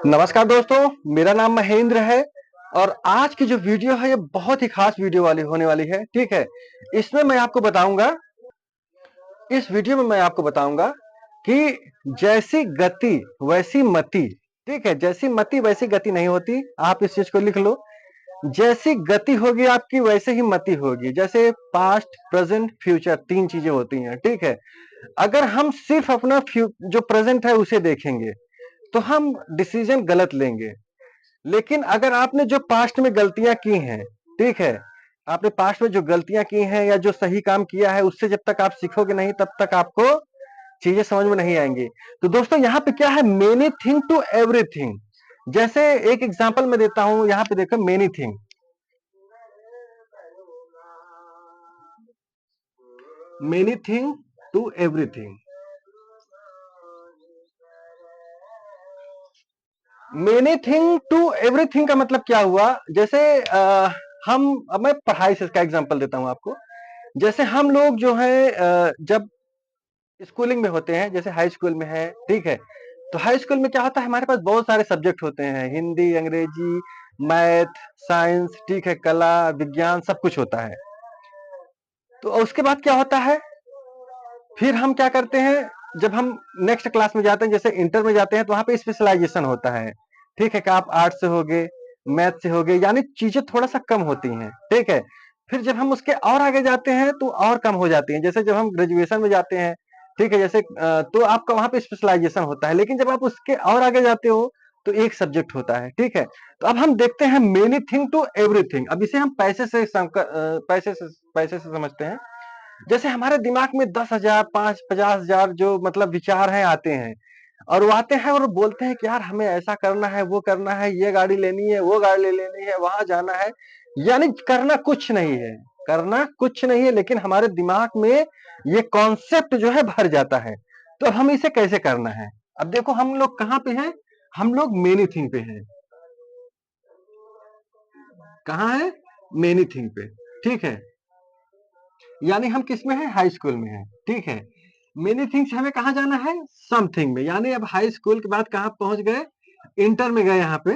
नमस्कार दोस्तों, मेरा नाम महेंद्र है और आज की जो वीडियो है ये बहुत ही खास वीडियो वाली होने वाली है, ठीक है? इसमें मैं आपको बताऊंगा इस वीडियो में मैं आपको बताऊंगा कि जैसी गति वैसी मति, ठीक है? जैसी मति वैसी गति नहीं होती, आप इस चीज को लिख लो। जैसी गति होगी आपकी वैसे ही मति होगी। जैसे पास्ट, प्रेजेंट, फ्यूचर 3 चीजें होती हैं, ठीक है? अगर हम सिर्फ अपना जो प्रेजेंट है उसे देखेंगे, तो हम डिसीजन गलत लेंगे। लेकिन अगर आपने जो पास्ट में गलतियां की हैं, ठीक है? आपने पास्ट में जो गलतियां की हैं या जो सही काम किया है, उससे जब तक आप सीखोगे नहीं, तब तक आपको चीजें समझ में नहीं आएंगी। तो दोस्तों यहाँ पे क्या है, मेनी थिंग टू एवरीथिंग। जैसे एक एग्जांपल मैं देता हूं, यहाँ पे देखो many thing, many thing to everything. Many thing to everything का मतलब क्या हुआ? जैसे अब मैं पढ़ाई से इसका एग्जांपल देता हूं आपको। जैसे हम लोग जो है जब स्कूलिंग में होते हैं, जैसे हाई स्कूल में है, ठीक है? तो हाई स्कूल में क्या होता है, हमारे पास बहुत सारे सब्जेक्ट होते हैं, हिंदी, अंग्रेजी, मैथ, साइंस, ठीक है, कला, विज्ञान, सब कुछ होता है। तो उसके बाद क्या होता है, फिर हम क्या करते हैं, जब हम नेक्स्ट क्लास में जाते हैं, जैसे इंटर में जाते हैं, तो वहां पे स्पेशलाइजेशन होता है, ठीक है? कि आप आर्ट से होगे, मैथ से होगे, यानी चीजें थोड़ा सा कम होती हैं, ठीक है? फिर जब हम उसके और आगे जाते हैं तो और कम हो जाती हैं। जैसे जब हम ग्रेजुएशन में जाते हैं, ठीक है, जैसे तो आपका वहां पे स्पेशलाइजेशन होता है। लेकिन जब आप उसके और आगे जाते हो तो एक सब्जेक्ट होता है, ठीक है? तो अब हम देखते हैं मेनी थिंग टू एवरीथिंग। अब इसे हम पैसे से समझते हैं। जैसे हमारे दिमाग में 10,000, 50,000 जो मतलब विचार हैं आते हैं, और वो आते हैं और बोलते हैं कि यार हमें ऐसा करना है, वो करना है, ये गाड़ी लेनी है, वो गाड़ी ले लेनी है, वहां जाना है। यानी करना कुछ नहीं है, करना कुछ नहीं है, लेकिन हमारे दिमाग में ये कॉन्सेप्ट जो है भर जाता है। तो अब हम इसे कैसे करना है? अब देखो हम लोग कहाँ पे हैं, हम लोग मेनी थिंग पे हैं। कहाँ है? मेनी थिंग पे, ठीक है? यानी हम किस में है? हाई स्कूल में है, ठीक है? मेनी थिंग से हमें कहाँ जाना है? समथिंग में। यानी अब हाई स्कूल के बाद कहाँ पहुंच गए? इंटर में गए। यहाँ पे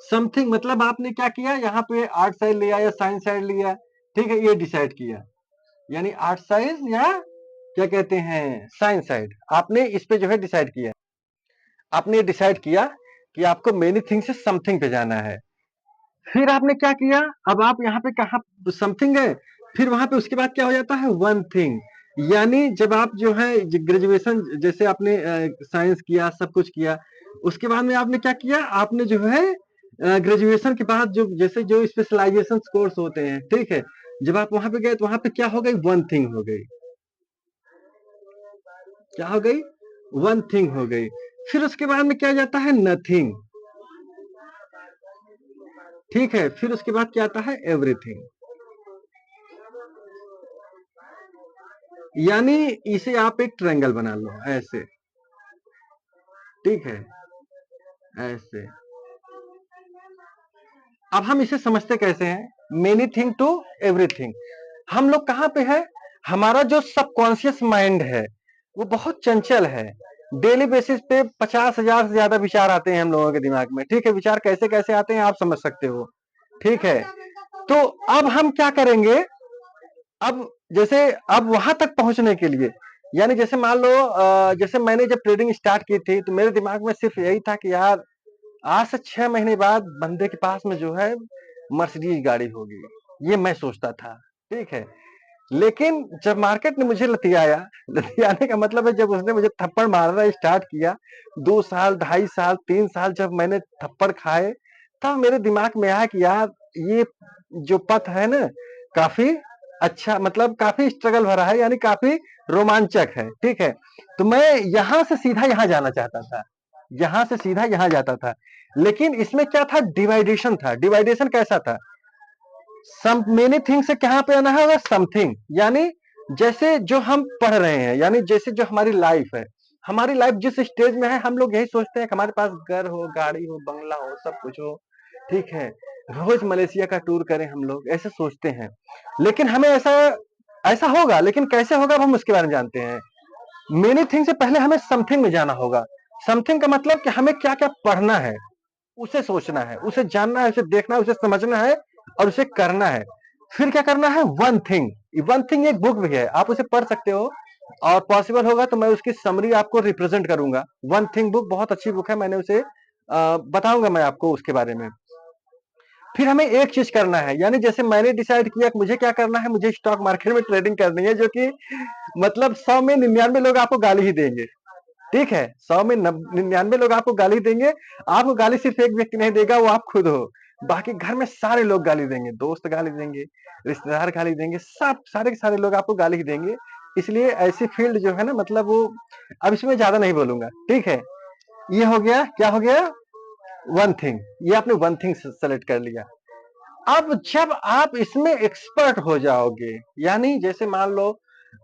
समथिंग मतलब आपने क्या किया, यहाँ पे आर्ट साइड लिया या साइंस साइड लिया, ठीक है, ये डिसाइड किया। यानी आर्ट साइड या क्या कहते हैं, साइंस साइड, आपने इस पे जो है डिसाइड किया। आपने डिसाइड किया कि आपको मेनी थिंग से समथिंग पे जाना है। फिर आपने क्या किया, अब आप यहाँ पे कहा समथिंग है, फिर वहां पे उसके बाद क्या हो जाता है, वन थिंग। यानी जब आप जो है ग्रेजुएशन, जैसे आपने साइंस किया, सब कुछ किया, उसके बाद में आपने क्या किया, आपने जो है ग्रेजुएशन के बाद जो जैसे जो स्पेशलाइजेशन कोर्स होते हैं, ठीक है, जब आप वहां पे गए तो वहां पे क्या हो गई, वन थिंग हो गई। क्या हो गई? वन थिंग हो गई। फिर उसके बाद में क्या जाता है, नथिंग, ठीक है? फिर उसके बाद क्या आता है, एवरीथिंग। यानी इसे आप एक ट्रायंगल बना लो ऐसे, ठीक है? ऐसे। अब हम इसे समझते कैसे हैं, मेनी थिंग टू एवरीथिंग। हम लोग कहां पे है, हमारा जो सबकॉन्शियस माइंड है वो बहुत चंचल है। डेली बेसिस पे 50,000 से ज्यादा विचार आते हैं हम लोगों के दिमाग में, ठीक है? विचार कैसे कैसे आते हैं आप समझ सकते हो, ठीक है? तो अब हम क्या करेंगे, अब जैसे अब वहां तक पहुंचने के लिए, यानी जैसे मान लो जैसे मैंने जब ट्रेडिंग स्टार्ट की थी, तो मेरे दिमाग में सिर्फ यही था कि यार आज से 6 महीने बाद बंदे के पास में जो है मर्सिडीज गाड़ी होगी, ये मैं सोचता था, ठीक है? लेकिन जब मार्केट ने मुझे लतियाया, लतियाने का मतलब है जब उसने मुझे थप्पड़ मारना स्टार्ट किया, 2 साल, 2.5 साल, 3 साल जब मैंने थप्पड़ खाए, तब मेरे दिमाग में आया कि यार ये जो पथ है ना, काफी अच्छा, मतलब काफी स्ट्रगल भरा है, यानी काफी रोमांचक है, ठीक है? तो मैं यहां से सीधा यहां जाना चाहता था, यहां से सीधा यहां जाता था। लेकिन इसमें क्या था, डिवाइडेशन था। डिवाइडेशन कैसा था, सम मेनी थिंग से कहां पे आना है, समथिंग। यानी जैसे जो हम पढ़ रहे हैं, यानी जैसे जो हमारी लाइफ है, हमारी लाइफ जिस स्टेज में है, हम लोग यही सोचते हैं कि हमारे पास घर हो, गाड़ी हो, बंगला हो, सब कुछ हो, ठीक है, रोज मलेशिया का टूर करें, हम लोग ऐसे सोचते हैं। लेकिन हमें ऐसा ऐसा होगा, लेकिन कैसे होगा अब हम उसके बारे में जानते हैं। मेनी थिंग से पहले हमें समथिंग में जाना होगा। समथिंग का मतलब कि हमें क्या-क्या पढ़ना है, उसे सोचना है, उसे जानना है, उसे देखना है, उसे समझना है और उसे करना है। फिर क्या करना है? One thing. वन थिंग एक बुक भी है, आप उसे पढ़ सकते हो और पॉसिबल होगा तो मैं उसकी समरी आपको रिप्रेजेंट करूँगा। वन थिंग बुक बहुत अच्छी बुक है, मैंने उसे बताऊँगा मैं आपको उसके बारे में। फिर हमें एक चीज़ करना है, यानी जैसे मैंने डिसाइड किया कि मुझे क्या करना है, मुझे स्टॉक मार्केट में ट्रेडिंग करनी है, जो कि मतलब 100 में 99 लोग आपको गाली ही देंगे। ठीक है, 100 में 99 लोग आपको गाली देंगे। आपको गाली सिर्फ एक व्यक्ति नहीं देगा, वो आप खुद हो। बाकी घर में सारे लोग गाली देंगे, दोस्त गाली देंगे, रिश्तेदार गाली देंगे, सब सारे के सारे लोग आपको गाली ही देंगे। इसलिए ऐसी फील्ड जो है ना, मतलब वो अब इसमें ज्यादा नहीं बोलूंगा। ठीक है, ये हो गया, क्या हो गया? One thing. ये आपने वन थिंग सेलेक्ट कर लिया। अब जब आप इसमें एक्सपर्ट हो जाओगे, यानी जैसे मान लो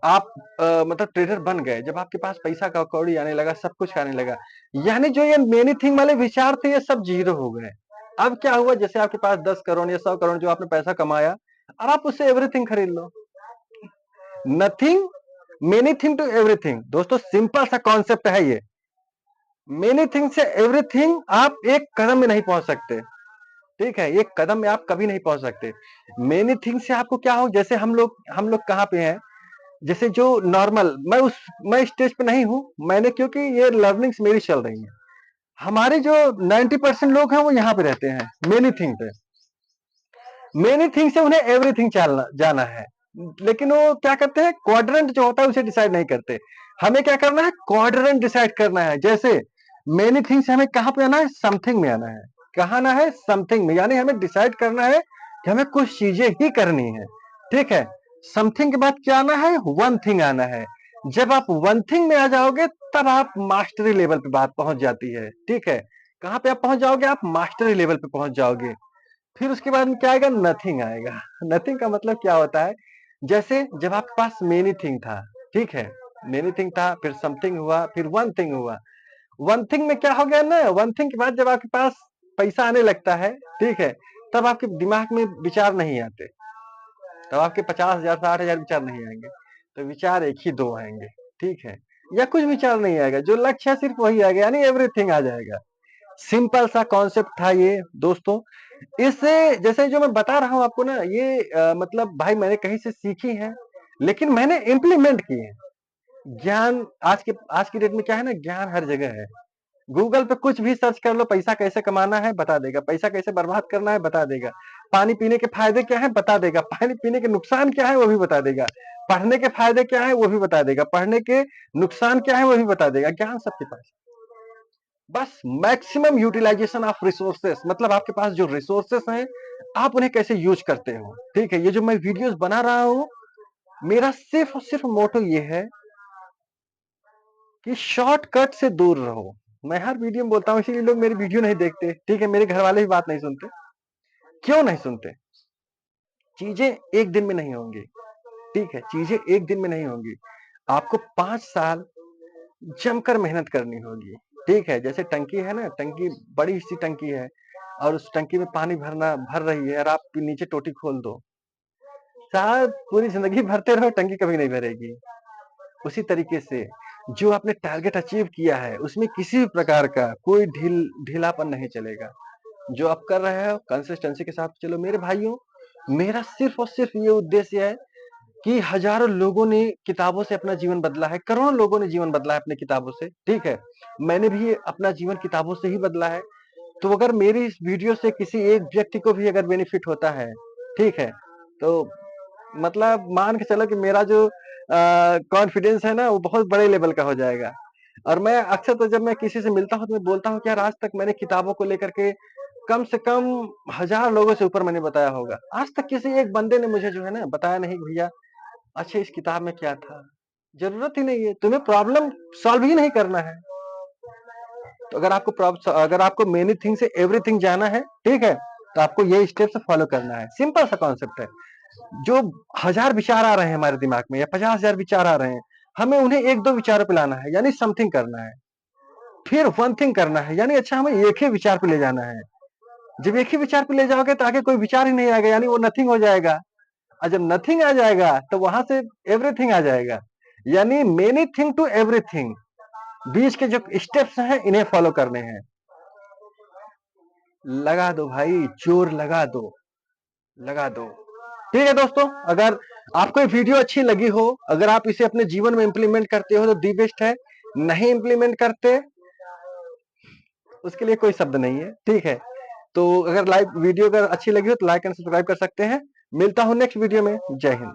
आप मतलब ट्रेडर बन गए, जब आपके पास पैसा का कौड़ी आने लगा, सब कुछ आने लगा, यानी जो ये मेनी थिंग वाले विचार थे, ये सब जीरो हो गए। अब क्या हुआ? जैसे आपके पास 10 करोड़ या 100 करोड़ जो आपने पैसा कमाया, अब आप उससे एवरीथिंग खरीद लो। Nothing, many thing to everything. दोस्तों सिंपल सा कॉन्सेप्ट है ये। मेनी थिंग से एवरीथिंग आप एक कदम में नहीं पहुंच सकते। ठीक है, एक कदम में आप कभी नहीं पहुंच सकते। मेनी थिंग से आपको क्या हो, जैसे हम लोग कहाँ पे हैं, जैसे जो नॉर्मल मैं स्टेज पे नहीं हूँ, मैंने क्योंकि ये लर्निंग्स मेरी चल रही है। हमारे जो 90% लोग हैं वो यहाँ पे रहते हैं मेनी थिंग पे। मेनी थिंग से उन्हें एवरीथिंग जाना है, लेकिन वो क्या करते हैं, क्वाड्रेंट जो होता है उसे डिसाइड नहीं करते। हमें क्या करना है? क्वाड्रेंट डिसाइड करना है। जैसे मेनी थिंग से हमें कहाँ पे आना है? समथिंग में आना है। कहाँ आना है? समथिंग में। यानी हमें डिसाइड करना है कि हमें कुछ चीजें ही करनी है। ठीक है, समथिंग के बाद क्या आना है? वन थिंग आना है। जब आप वन थिंग में आ जाओगे, तब आप मास्टरी लेवल पे बात पहुंच जाती है। ठीक है, कहाँ पे आप पहुंच जाओगे? आप मास्टरी लेवल पे पहुंच जाओगे। फिर उसके बाद में क्या आएगा? नथिंग आएगा। नथिंग का मतलब क्या होता है? जैसे जब आपके पास मेनी थिंग था, ठीक है, मेनी थिंग था, फिर समथिंग हुआ, फिर वन थिंग हुआ। वन थिंग में क्या हो गया ना, वन थिंग के बाद जब आपके पास पैसा आने लगता है, ठीक है, तब आपके दिमाग में विचार नहीं आते। तब आपके 50,000 60,000 विचार नहीं आएंगे। तो विचार एक ही दो आएंगे। ठीक है, या कुछ विचार नहीं आएगा, जो लक्ष्य है सिर्फ वही आएगा, यानी एवरीथिंग आ जाएगा। सिंपल सा कॉन्सेप्ट था ये दोस्तों। इससे जैसे जो मैं बता रहा हूँ आपको ना, ये मतलब भाई मैंने कहीं से सीखी है, लेकिन मैंने इम्प्लीमेंट की है। ज्ञान आज की डेट में क्या है ना, ज्ञान हर जगह है। गूगल पे कुछ भी सर्च कर लो, पैसा कैसे कमाना है बता देगा, पैसा कैसे बर्बाद करना है बता देगा, पानी पीने के फायदे क्या है बता देगा, पानी पीने के नुकसान क्या है वो भी बता देगा, पढ़ने के फायदे क्या है वो भी बता देगा, पढ़ने के नुकसान क्या है वो भी बता देगा। ज्ञान सबके पास है। बस मैक्सिमम यूटिलाइजेशन ऑफ रिसोर्सेस, मतलब आपके पास जो रिसोर्सेस हैं, आप उन्हें कैसे यूज करते हो। ठीक है, ये जो मैं वीडियोस बना रहा हूँ, मेरा सिर्फ और सिर्फ मोटो ये है कि शॉर्टकट से दूर रहो। मैं हर वीडियो में बोलता हूँ, इसीलिए लोग मेरी वीडियो नहीं देखते। ठीक है, मेरे घर वाले भी बात नहीं सुनते। क्यों नहीं सुनते? चीजें एक दिन में नहीं होंगी। ठीक है, चीजें एक दिन में नहीं होंगी। आपको 5 साल जमकर मेहनत करनी होगी। ठीक है, जैसे टंकी है ना, टंकी बड़ी सी टंकी है और उस टंकी में पानी भर रही है और आप नीचे टोटी खोल दो, शायद पूरी जिंदगी भरते रहो, टंकी कभी नहीं भरेगी। उसी तरीके से जो आपने टारगेट अचीव किया है, उसमें किसी भी प्रकार का कोई ढीलापन नहीं चलेगा। जो आप कर रहे हो कंसिस्टेंसी के साथ चलो। मेरे भाइयों, मेरा सिर्फ और सिर्फ ये उद्देश्य है कि हजारों लोगों ने किताबों से अपना जीवन बदला है, करोड़ों लोगों ने जीवन बदला है अपने किताबों से। ठीक है, मैंने भी अपना जीवन किताबों से ही बदला है। तो अगर मेरी इस वीडियो से किसी एक व्यक्ति को भी अगर बेनिफिट होता है, ठीक है, तो मतलब मान के चलो कि मेरा जो कॉन्फिडेंस है ना, वो बहुत बड़े लेवल का हो जाएगा। और मैं अक्सर तो जब मैं किसी से मिलता हूँ तो मैं बोलता हूँ कि यार आज तक मैंने किताबों को लेकर के कम से कम 1000 लोगों से ऊपर मैंने बताया होगा। आज तक किसी एक बंदे ने मुझे जो है ना बताया नहीं भैया, अच्छा इस किताब में क्या था। जरूरत ही नहीं है, तुम्हें प्रॉब्लम सॉल्व ही नहीं करना है। तो अगर आपको मेनी थिंग से एवरीथिंग जाना है, ठीक है, तो आपको ये स्टेप्स फॉलो करना है। सिंपल सा कॉन्सेप्ट है। जो 1000 विचार आ रहे हैं हमारे दिमाग में या 50,000 विचार आ रहे हैं, हमें उन्हें एक दो विचारों पे लाना है, यानी समथिंग करना है। फिर वन थिंग करना है, यानी अच्छा हमें एक ही विचार पे ले जाना है। जब एक ही विचार पे ले जाओगे तो आगे कोई विचार ही नहीं आएगा, यानी वो नथिंग हो जाएगा। और जब नथिंग आ जाएगा तो वहां से एवरीथिंग आ जाएगा। यानी मेनी थिंग टू एवरीथिंग, बीच के जो स्टेप्स हैं इन्हें फॉलो करने हैं। लगा दो भाई, जोर लगा दो, लगा दो। ठीक है दोस्तों, अगर आपको ये वीडियो अच्छी लगी हो, अगर आप इसे अपने जीवन में इंप्लीमेंट करते हो तो दी बेस्ट है, नहीं इंप्लीमेंट करते उसके लिए कोई शब्द नहीं है। ठीक है, तो अगर लाइव वीडियो अगर अच्छी लगी हो तो लाइक एंड सब्सक्राइब कर सकते हैं। मिलता हूं नेक्स्ट वीडियो में। जय हिंद।